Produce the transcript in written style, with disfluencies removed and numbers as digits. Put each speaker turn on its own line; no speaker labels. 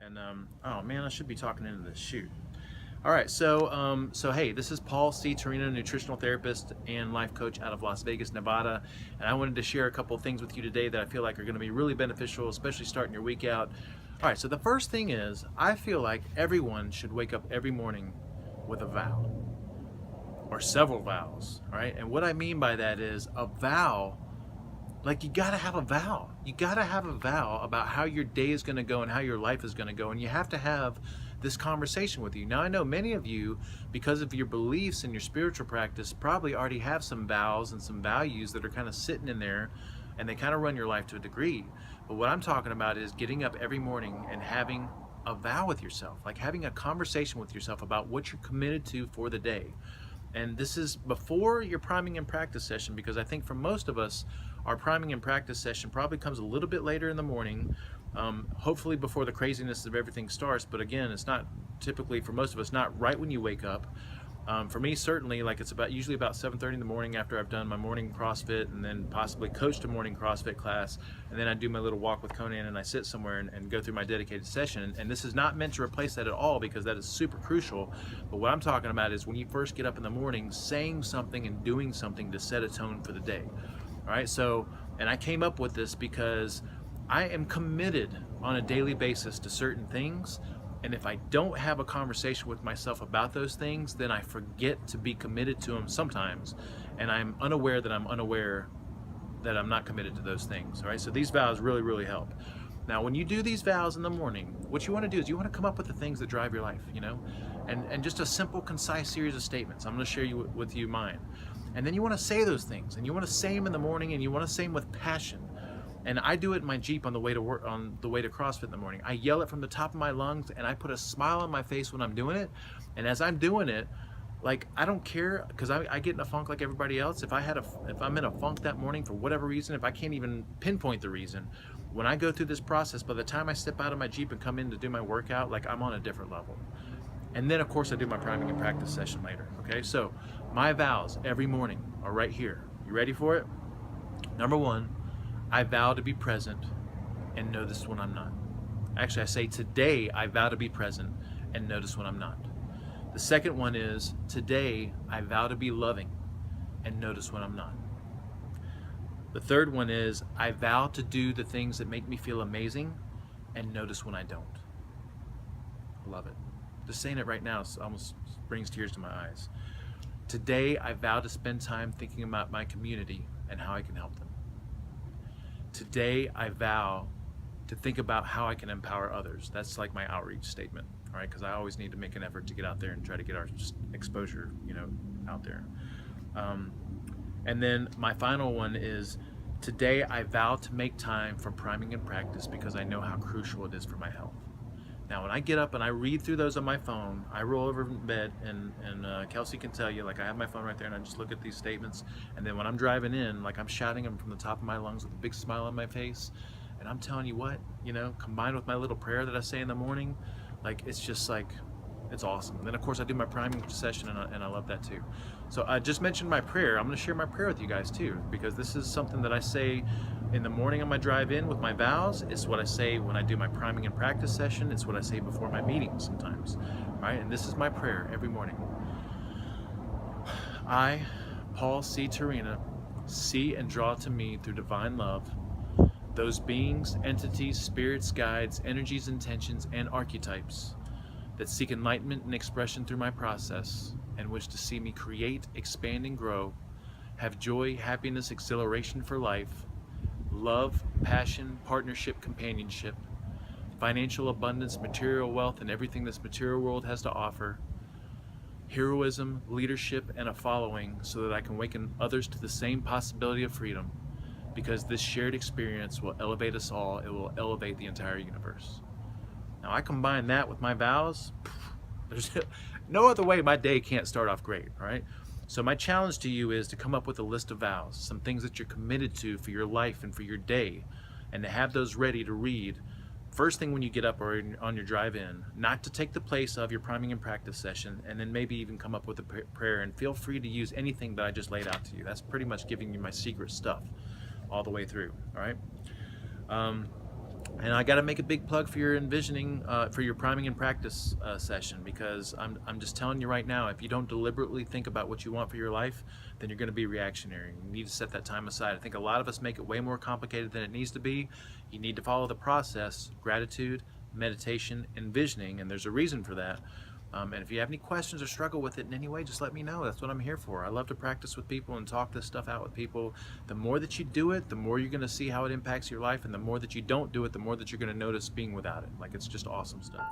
And oh man, I should be talking into this. Shoot. All right, so hey, this is Paul C. Torino, nutritional therapist and life coach out of Las Vegas, Nevada, and I wanted to share a couple of things with you today that I feel like are going to be really beneficial, especially starting your week out. All right, so the first thing is I feel like everyone should wake up every morning with a vow or several vows. All right, and what I mean by that is a vow. Like, you gotta have a vow. You gotta have a vow about how your day is gonna go and how your life is gonna go. And you have to have this conversation with you. Now, I know many of you, because of your beliefs and your spiritual practice, probably already have some vows and some values that are kind of sitting in there and they kind of run your life to a degree. But what I'm talking about is getting up every morning and having a vow with yourself, like having a conversation with yourself about what you're committed to for the day. And this is before your priming and practice session, because I think for most of us, our priming and practice session probably comes a little bit later in the morning, hopefully before the craziness of everything starts. But again, it's not typically, for most of us, not right when you wake up. For me, certainly, like it's usually about 7:30 in the morning after I've done my morning CrossFit and then possibly coached a morning CrossFit class. And then I do my little walk with Conan and I sit somewhere and go through my dedicated session. And this is not meant to replace that at all, because that is super crucial. But what I'm talking about is when you first get up in the morning, saying something and doing something to set a tone for the day. All right, so, and I came up with this because I am committed on a daily basis to certain things. And if I don't have a conversation with myself about those things, then I forget to be committed to them sometimes. And I'm unaware that I'm not committed to those things. All right, so these vows really, really help. Now, when you do these vows in the morning, what you want to do is you want to come up with the things that drive your life, and just a simple, concise series of statements. I'm going to share with you mine. And then you want to say those things, and you want to say them in the morning, and you want to say them with passion. And I do it in my Jeep on the way to work, on the way to CrossFit in the morning. I yell it from the top of my lungs, and I put a smile on my face when I'm doing it. And as I'm doing it, like, I don't care, because I get in a funk like everybody else. If I'm in a funk that morning for whatever reason, if I can't even pinpoint the reason, when I go through this process, by the time I step out of my Jeep and come in to do my workout, like, I'm on a different level. And then, of course, I do my priming and practice session later. Okay, so my vows every morning are right here. You ready for it? Number one, I vow to be present and notice when I'm not. Actually, I say today I vow to be present and notice when I'm not. The second one is today I vow to be loving and notice when I'm not. The third one is I vow to do the things that make me feel amazing and notice when I don't. Love it. Just saying it right now almost brings tears to my eyes. Today I vow to spend time thinking about my community and how I can help them. Today I vow to think about how I can empower others. That's like my outreach statement, all right? Because I always need to make an effort to get out there and try to get our exposure, out there. And then my final one is today I vow to make time for priming and practice because I know how crucial it is for my health. Now, when I get up and I read through those on my phone, I roll over in bed, and Kelsey can tell you, like, I have my phone right there, and I just look at these statements. And then when I'm driving in, like, I'm shouting them from the top of my lungs with a big smile on my face. And I'm telling you what, combined with my little prayer that I say in the morning, like, it's just like, it's awesome. And then, of course, I do my priming session, and I love that too. So I just mentioned my prayer. I'm going to share my prayer with you guys too, because this is something that I say in the morning on my drive in with my vows. It's what I say when I do my priming and practice session. It's what I say before my meetings sometimes. Right? And this is my prayer every morning. I, Paul C. Torino, see and draw to me through divine love those beings, entities, spirits, guides, energies, intentions, and archetypes that seek enlightenment and expression through my process and wish to see me create, expand, and grow, have joy, happiness, exhilaration for life, love, passion, partnership, companionship, financial abundance, material wealth, and everything this material world has to offer, heroism, leadership, and a following so that I can awaken others to the same possibility of freedom, because this shared experience will elevate us all. It will elevate the entire universe. Now, I combine that with my vows. There's no other way my day can't start off great, all right? So my challenge to you is to come up with a list of vows, some things that you're committed to for your life and for your day, and to have those ready to read first thing when you get up or on your drive in, not to take the place of your priming and practice session, and then maybe even come up with a prayer. And feel free to use anything that I just laid out to you. That's pretty much giving you my secret stuff all the way through, all right? And I got to make a big plug for your envisioning, for your priming and practice session, because I'm just telling you right now, if you don't deliberately think about what you want for your life, then you're going to be reactionary. You need to set that time aside. I think a lot of us make it way more complicated than it needs to be. You need to follow the process: gratitude, meditation, envisioning, and there's a reason for that. And if you have any questions or struggle with it in any way, just let me know. That's what I'm here for. I love to practice with people and talk this stuff out with people. The more that you do it, the more you're going to see how it impacts your life. And the more that you don't do it, the more that you're going to notice being without it. Like, it's just awesome stuff.